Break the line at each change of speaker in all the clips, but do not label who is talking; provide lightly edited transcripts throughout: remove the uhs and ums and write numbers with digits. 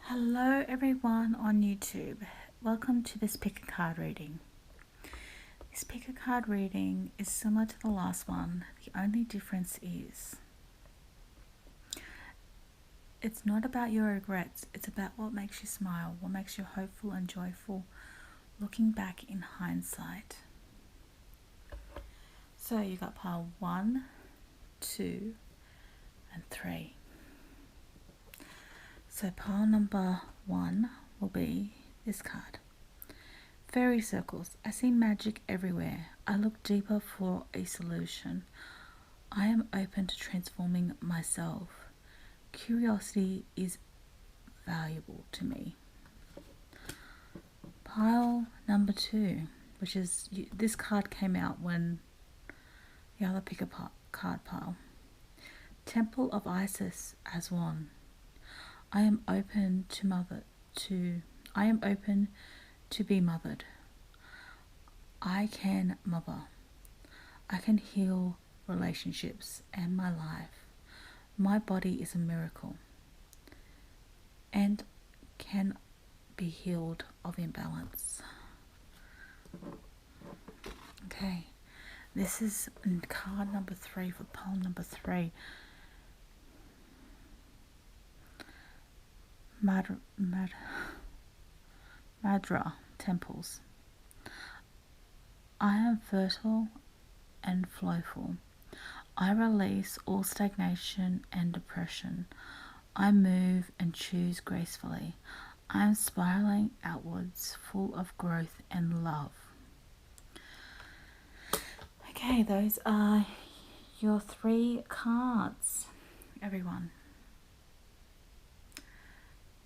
Hello everyone on YouTube. Welcome to this pick a card reading. This pick a card reading is similar to the last one. The only difference is it's not about your regrets. It's about what makes you smile, what makes you hopeful and joyful looking back in hindsight. So you got pile 1, 2 and 3. So pile number 1 will be this card. Fairy circles. I see magic everywhere. I look deeper for a solution. I am open to transforming myself. Curiosity is valuable to me. Pile number 2, which is, this card came out when the other pick a card pile. Temple of Isis as one. I am open to be mothered. I can mother. I can heal relationships and my life. My body is a miracle and can be healed of imbalance. Okay, this is card number 3 for pile number 3. Madra temples. I am fertile and flowful. I release all stagnation and depression. I move and choose gracefully. I am spiraling outwards, full of growth and love. Okay, those are your 3 cards, everyone.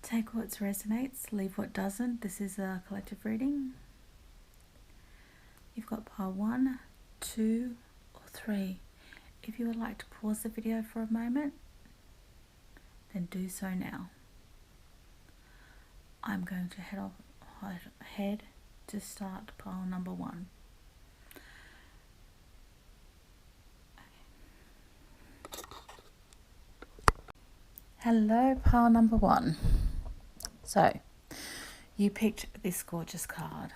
Take what resonates, leave what doesn't. This is a collective reading. You've got pile 1, 2 or 3. If you would like to pause the video for a moment, then do so now. I'm going to head to start pile number 1. Hello, pile number 1. So, you picked this gorgeous card.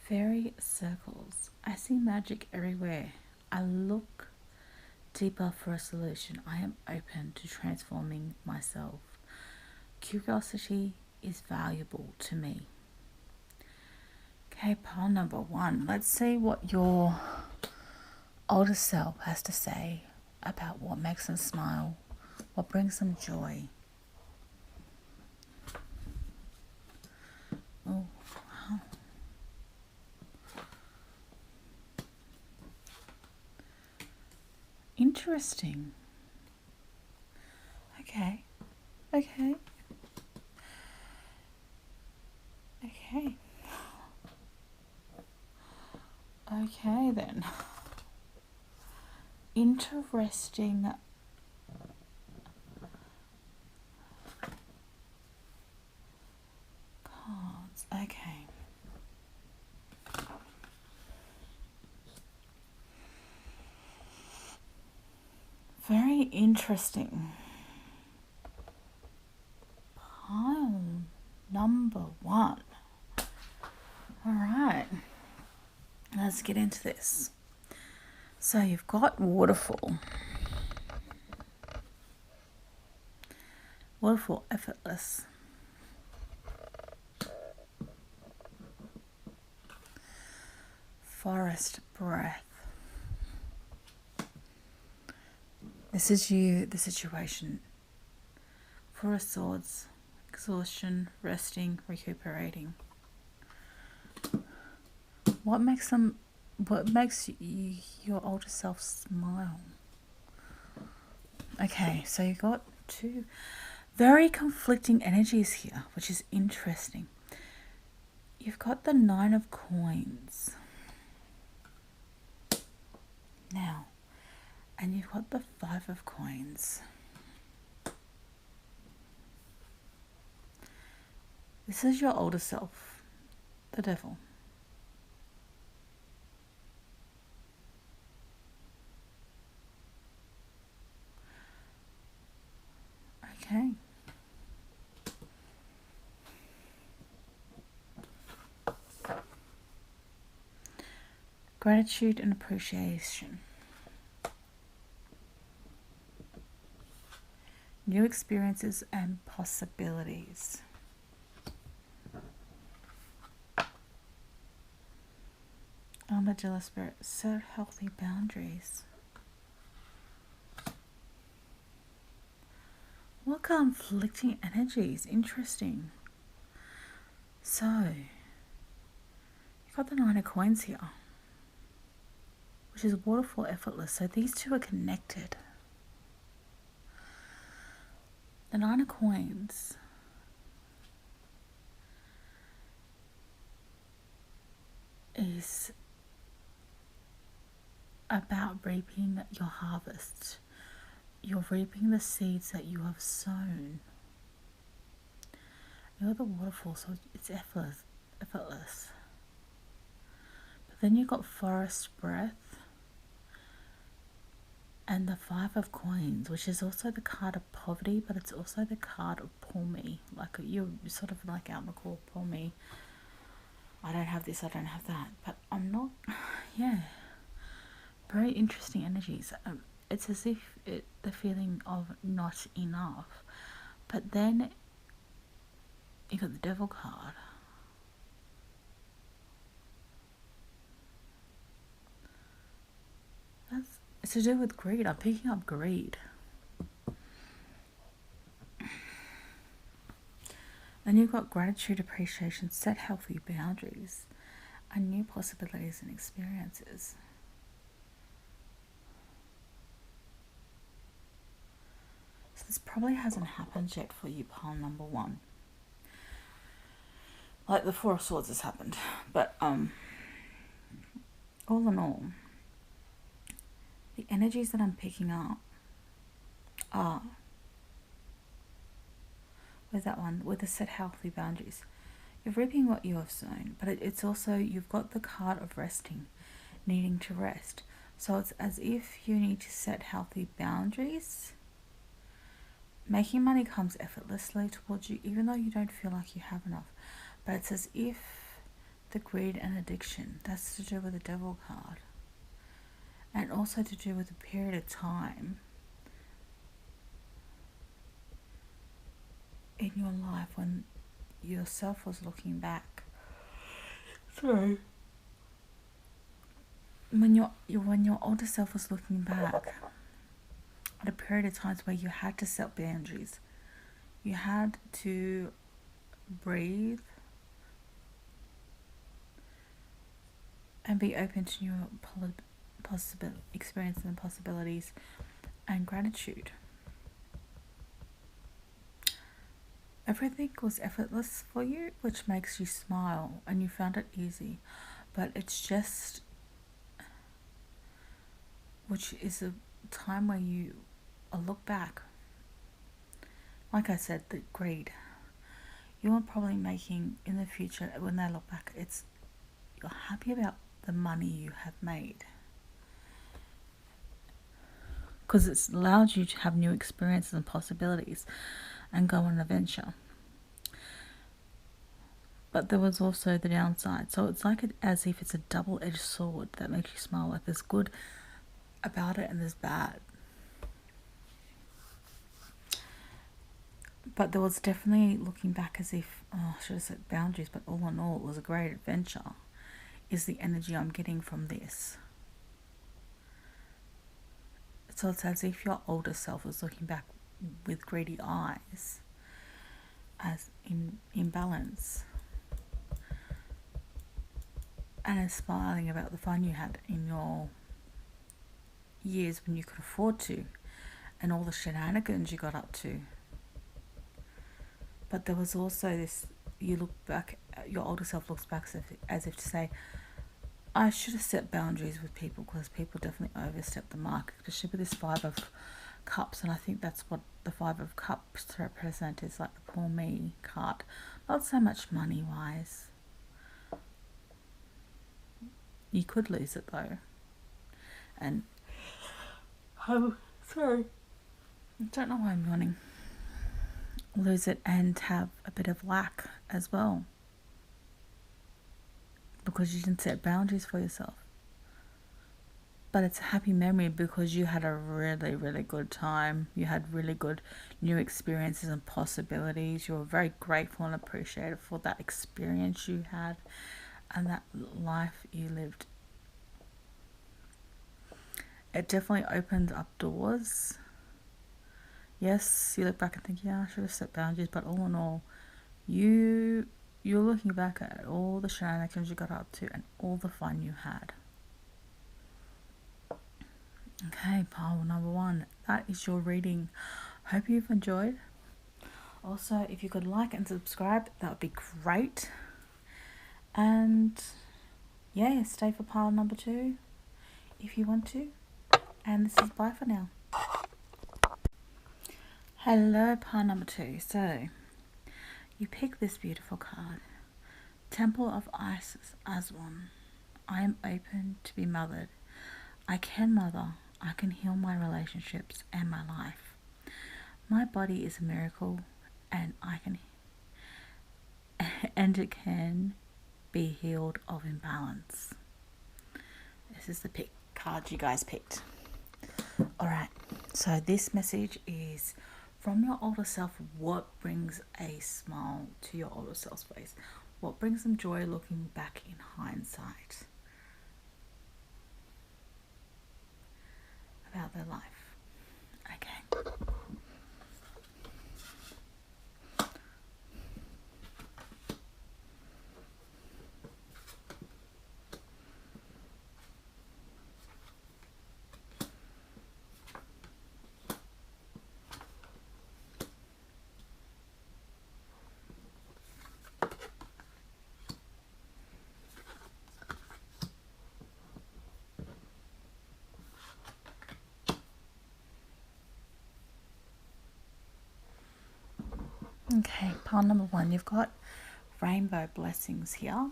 Fairy circles. I see magic everywhere. I look deeper for a solution. I am open to transforming myself. Curiosity is valuable to me. Okay, pile number 1. Let's see what your older self has to say about what makes them smile, what brings them joy. Oh, wow. Interesting. Okay. Okay then. Interesting cards. Okay. Very interesting. Pile number 1. Alright, let's get into this. So you've got waterfall. Waterfall, effortless. Forest, breath. This is you, the situation. Four of Swords, exhaustion, resting, recuperating. What makes your older self smile? Okay, so you got 2 very conflicting energies here, which is interesting. You've got the 9 of Coins now, and you've got the 5 of Coins. This is your older self, the Devil. Okay. Gratitude and appreciation. New experiences and possibilities. Armadillo spirit, set healthy boundaries. What conflicting energies? Interesting. So, you've got the Nine of Coins here, which is waterfall effortless. So these two are connected. The Nine of Coins is about reaping your harvest. You're reaping the seeds that you have sown. You're the waterfall, so it's effortless. But then you've got forest breath and the Five of Coins, which is also the card of poverty, but it's also the card of poor me. Like you're sort of like out in the call, poor me. I don't have this, I don't have that. But I'm not, yeah. Very interesting energies. It's as if the feeling of not enough. But then you got the Devil card. It's to do with greed. I'm picking up greed. Then you've got gratitude, appreciation, set healthy boundaries, and new possibilities and experiences. So this probably hasn't happened yet for you, pile number one. Like the Four of Swords has happened. But all in all, the energies that I'm picking up are, with that one, with the set healthy boundaries. You're reaping what you have sown, but it's also, you've got the card of resting, needing to rest. So it's as if you need to set healthy boundaries. Making money comes effortlessly towards you, even though you don't feel like you have enough. But it's as if the greed and addiction, that's to do with the Devil card. And also to do with a period of time in your life when yourself was looking back. Sorry. When your older self was looking back at a period of times where you had to set boundaries. You had to breathe and be open to new experiences and possibilities and gratitude. Everything was effortless for you, which makes you smile, and you found it easy. But it's just, which is a time where you look back. Like I said, the greed. You are probably making in the future, when they look back, it's, you're happy about the money you have made. Because it's allowed you to have new experiences and possibilities and go on an adventure. But there was also the downside. So it's like as if it's a double-edged sword that makes you smile. Like there's good about it and there's bad. But there was definitely looking back as if, I should have set boundaries, but all in all, it was a great adventure, is the energy I'm getting from this. So it's as if your older self was looking back with greedy eyes, as in imbalance, and is smiling about the fun you had in your years when you could afford to, and all the shenanigans you got up to. But there was also this, you look back, your older self looks back as if to say, I should have set boundaries with people, because people definitely overstepped the mark, especially with this Five of Cups. And I think that's what the Five of Cups represent, is like the poor me card. Not so much money wise. You could lose it though. And sorry, I don't know why I'm yawning. Lose it and have a bit of lack as well, because you didn't set boundaries for yourself. but it's a happy memory because you had a really, really good time. You had really good new experiences and possibilities. You were very grateful and appreciative for that experience you had and that life you lived. It definitely opened up doors. Yes, you look back and think, yeah, I should have set boundaries, but all in all, you're looking back at all the shenanigans you got up to and all the fun you had. Okay, pile number 1. That is your reading. Hope you've enjoyed. Also, if you could like and subscribe, that would be great. And yeah, stay for pile number 2 if you want to. And this is bye for now. Hello, pile number 2. So, you pick this beautiful card. Temple of Isis, Aswan. I am open to be mothered. I can mother. I can heal my relationships and my life. My body is a miracle, and it can be healed of imbalance. This is the card you guys picked. Alright, so this message is from your older self. What brings a smile to your older self's face? What brings them joy looking back in hindsight about their life? Okay. Okay, pile number 1, you've got rainbow blessings here.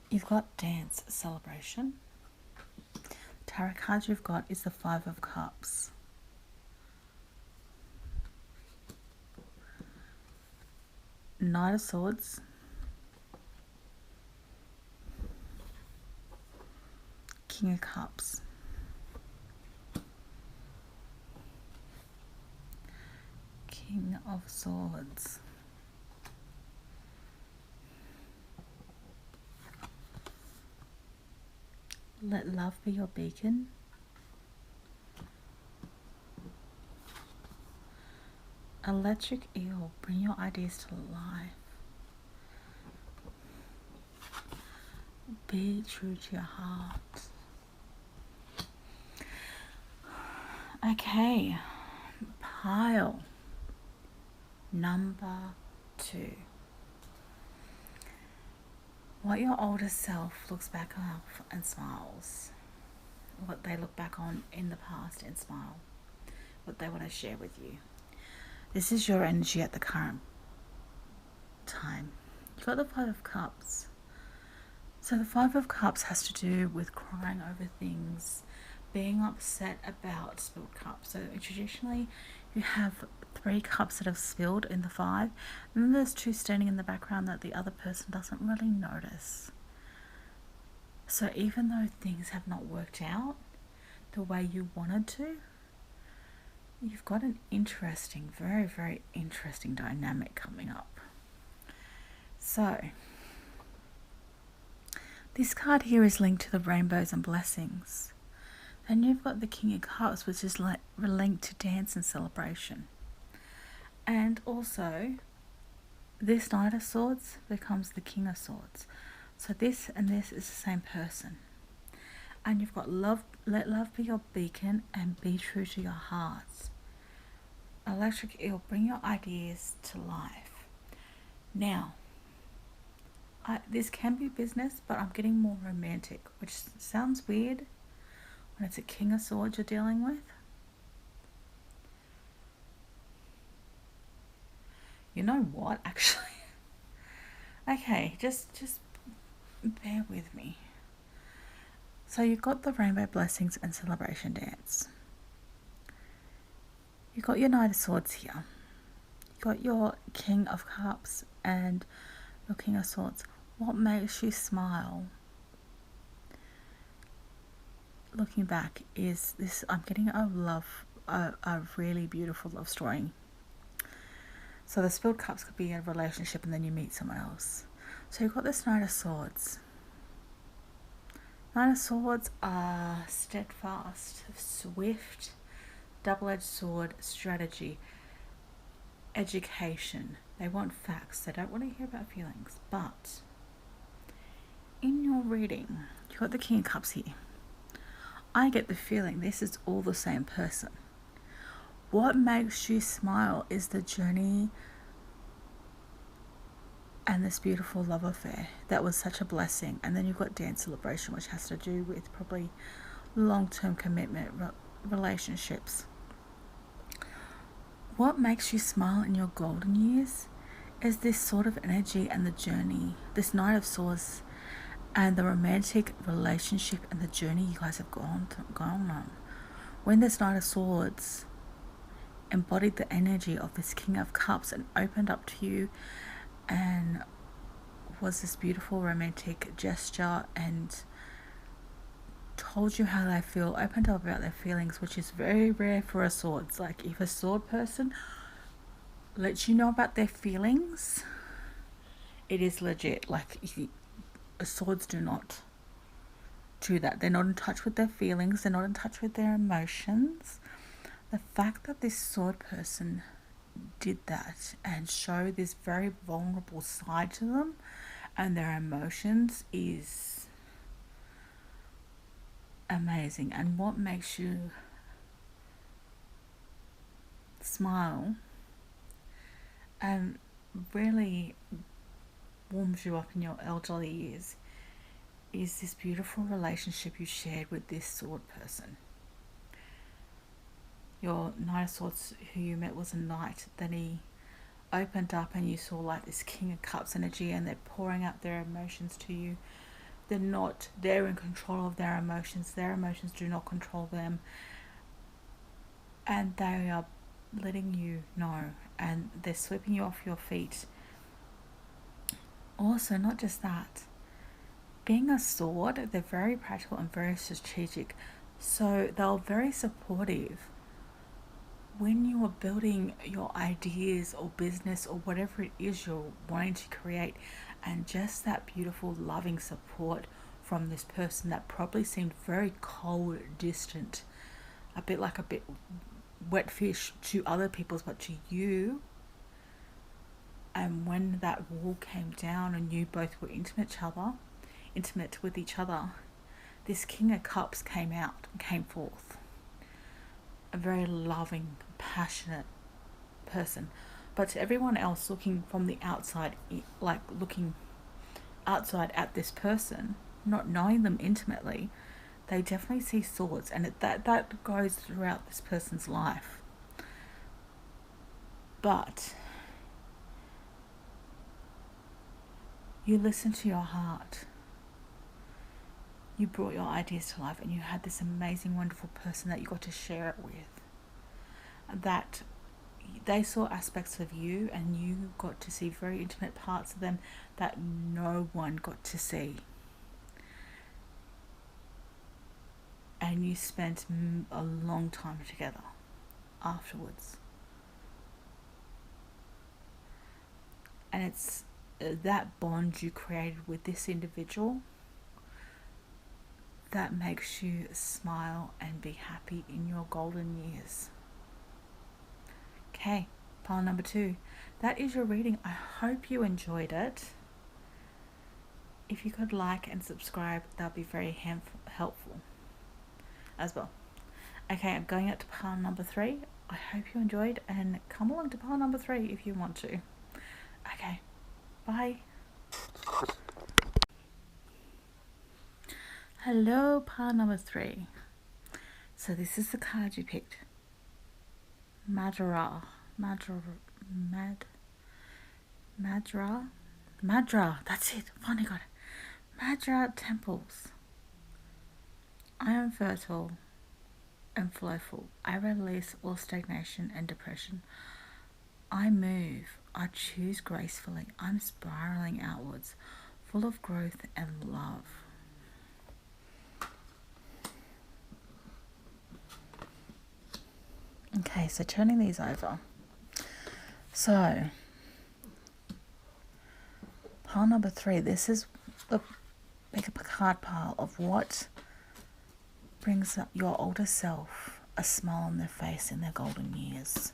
You've got dance celebration. Tarot card you've got is the 5 of Cups. Knight of Swords. King of Cups. King of Swords. Let love be your beacon. Electric eel, bring your ideas to life. Be true to your heart. Okay, pile number 2. What your older self looks back on and smiles. What they look back on in the past and smile. What they want to share with you. This is your energy at the current time. You've got the 5 of Cups. So the 5 of Cups has to do with crying over things, being upset about spilled cups. So traditionally you have 3 cups that have spilled in the 5, and then there's 2 standing in the background that the other person doesn't really notice. So even though things have not worked out the way you wanted to, you've got an interesting, very, very interesting dynamic coming up. So this card here is linked to the rainbows and blessings. Then you've got the King of Cups, which is linked to dance and celebration. And also, this Knight of Swords becomes the King of Swords. So this and this is the same person. And you've got love, let love be your beacon and be true to your heart. Electric eel, bring your ideas to life. Now, this can be business, but I'm getting more romantic, which sounds weird when it's a King of Swords you're dealing with. You know what, actually? Okay, just bear with me. So you've got the rainbow blessings and celebration dance. You've got your Knight of Swords here. You've got your King of Cups and your King of Swords. What makes you smile? looking back is this, I'm getting a really beautiful love story. So the spilled cups could be a relationship and then you meet someone else. So you've got this Knight of Swords. Knight of Swords are steadfast, swift, double-edged sword, strategy, education. They want facts. They don't want to hear about feelings. But in your reading, you've got the King of Cups here. I get the feeling this is all the same person. What makes you smile is the journey and this beautiful love affair that was such a blessing. And then you've got dance celebration, which has to do with probably long-term commitment, relationships. What makes you smile in your golden years is this sort of energy and the journey, this Knight of Swords and the romantic relationship and the journey you guys have gone on. When this Knight of Swords embodied the energy of this King of Cups and opened up to you and was this beautiful romantic gesture and told you how they feel, opened up about their feelings, which is very rare for a swords. Like if a sword person lets you know about their feelings, it is legit. Like swords do not do that. They're not in touch with their feelings, they're not in touch with their emotions. The fact that this sword person did that and showed this very vulnerable side to them and their emotions is amazing. And what makes you smile and really warms you up in your elderly years is this beautiful relationship you shared with this sword person. Your Knight of Swords who you met was a knight. Then he opened up and you saw like this King of Cups energy and they're pouring out their emotions to you. They're in control of their emotions. Their emotions do not control them. And they are letting you know and they're sweeping you off your feet. Also, not just that, being a sword, they're very practical and very strategic. So they're very supportive when you are building your ideas or business or whatever it is you're wanting to create, and just that beautiful loving support from this person that probably seemed very cold, distant, a bit wet fish to other people, but to you. And when that wall came down and you both were intimate with each other, this King of Cups came forth. A very loving, passionate person. But to everyone else looking from the outside, like looking outside at this person, not knowing them intimately, they definitely see swords, and that goes throughout this person's life. But you listen to your heart. You brought your ideas to life and you had this amazing, wonderful person that you got to share it with. That they saw aspects of you and you got to see very intimate parts of them that no one got to see. And you spent a long time together afterwards. And it's that bond you created with this individual that makes you smile and be happy in your golden years. Okay, pile number 2. That is your reading. I hope you enjoyed it. If you could like and subscribe, that would be very helpful as well. Okay, I'm going up to pile number 3. I hope you enjoyed, and come along to pile number 3 if you want to. Okay, bye. Hello, pile number 3. So this is the card you picked. Madra, that's it, finally got it. Madra Temples. I am fertile and flowful. I release all stagnation and depression. I move. I choose gracefully. I'm spiraling outwards, full of growth and love. Okay, so turning these over. So, pile number 3. This is the big card pile of what brings up your older self a smile on their face in their golden years.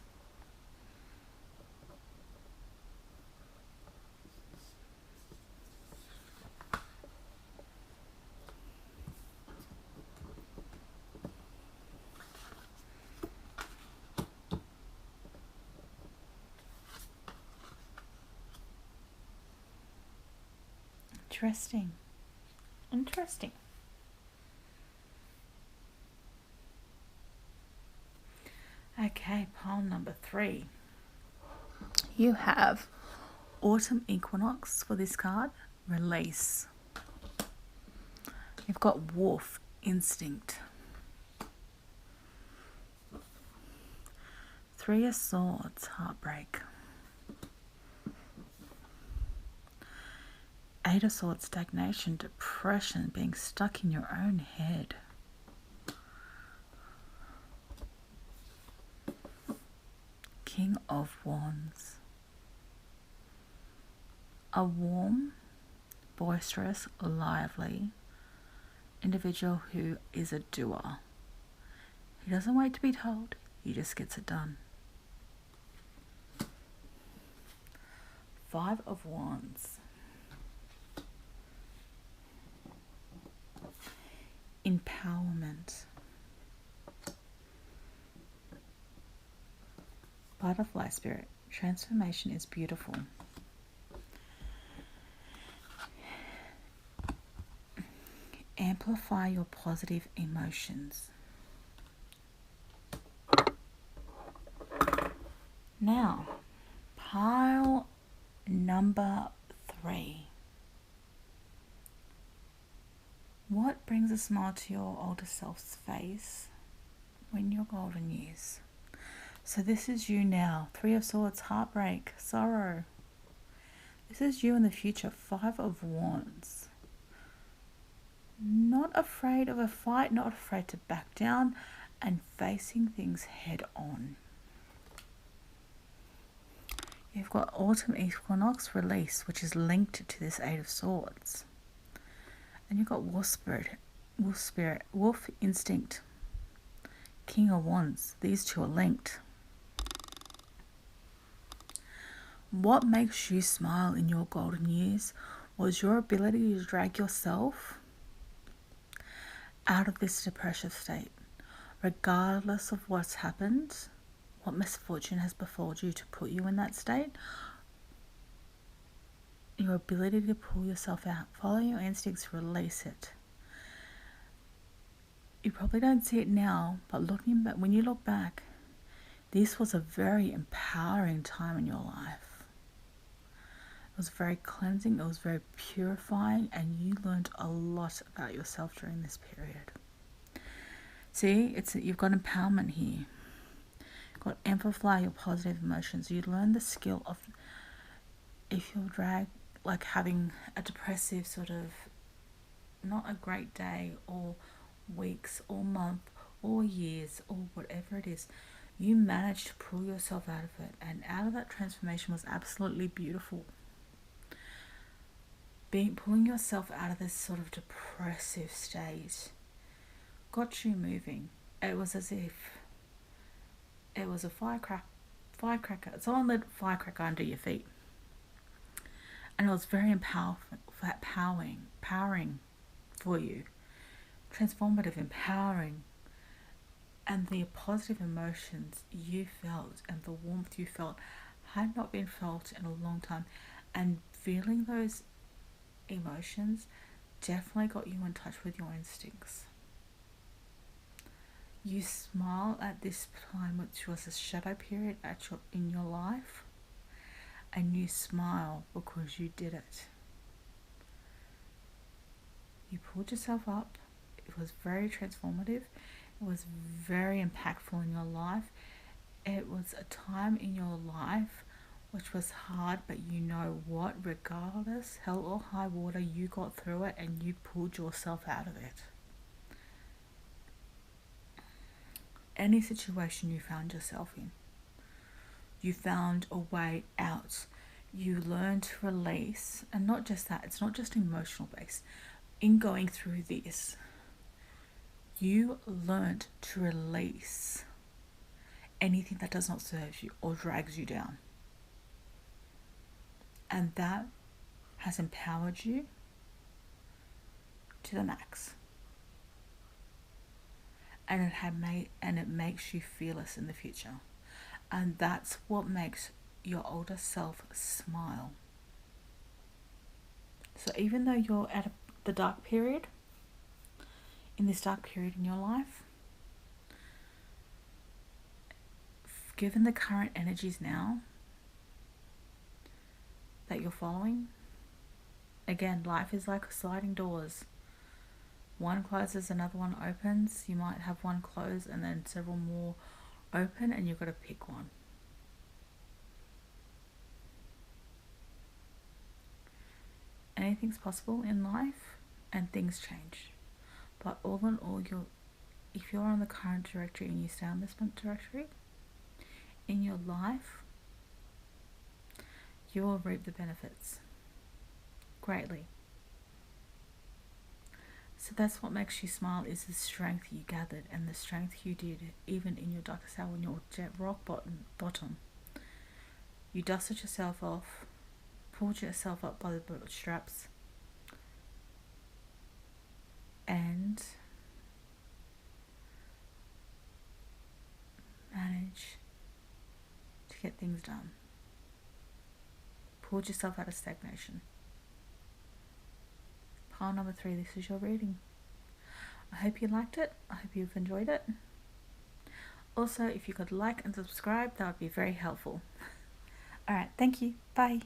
Interesting. Interesting. Okay, pile number 3. You have Autumn Equinox for this card. Release. You've got Wolf Instinct. 3 of Swords, Heartbreak. 8 of Swords, Stagnation, Depression, being stuck in your own head. King of Wands. A warm, boisterous, lively individual who is a doer. He doesn't wait to be told, he just gets it done. 5 of Wands. Empowerment. Butterfly Spirit. Transformation is beautiful. Amplify your positive emotions. Now, pile number 3. What brings a smile to your older self's face when your golden years? So this is you now. 3 of Swords, heartbreak, sorrow. This is you in the future. 5 of Wands. Not afraid of a fight, not afraid to back down, and facing things head on. You've got Autumn Equinox, release, which is linked to this 8 of Swords. And you've got Wolf Spirit, Wolf Instinct, King of Wands. These two are linked. What makes you smile in your golden years was your ability to drag yourself out of this depressive state, regardless of what's happened, what misfortune has befallen you to put you in that state. Your ability to pull yourself out, follow your instincts, release it. You probably don't see it now, but looking back, when you look back, this was a very empowering time in your life. It was very cleansing, it was very purifying, and you learned a lot about yourself during this period. See, you've got empowerment here. You've got amplify your positive emotions. You learn the skill of, if you're like having a depressive sort of, not a great day or weeks or month or years or whatever it is, you managed to pull yourself out of it, and out of that transformation was absolutely beautiful. Pulling yourself out of this sort of depressive state got you moving. It was as if it was a firecracker. Someone lit a firecracker under your feet. And it was very empowering for you. Transformative, empowering. And the positive emotions you felt and the warmth you felt had not been felt in a long time. And feeling those emotions definitely got you in touch with your instincts. You smile at this time, which was a shadow period in your life, and you smile because you did it. You pulled yourself up. It was very transformative. It was very impactful in your life. It was a time in your life which was hard, but you know what? Regardless, hell or high water, you got through it and you pulled yourself out of it. any situation you found yourself in. You found a way out. You learned to release, and not just that, it's not just emotional based. In going through this, you learned to release anything that does not serve you or drags you down. And that has empowered you to the max. And it makes you fearless in the future. And that's what makes your older self smile. So even though you're at the dark period, in this dark period in your life, given the current energies now that you're following, again, life is like sliding doors. One closes, another one opens. You might have one close and then several more open, and you've got to pick one. Anything's possible in life, and things change. But all in all, if you're on the current trajectory and you stay on this trajectory in your life, you will reap the benefits greatly. So that's what makes you smile, is the strength you gathered and the strength you did, even in your darkest hour, when you're at rock bottom. You dusted yourself off, pulled yourself up by the bootstraps, and managed to get things done. Pulled yourself out of stagnation. Pile number 3, this is your reading. I hope you liked it. I hope you've enjoyed it. Also, if you could like and subscribe, that would be very helpful. Alright, thank you. Bye.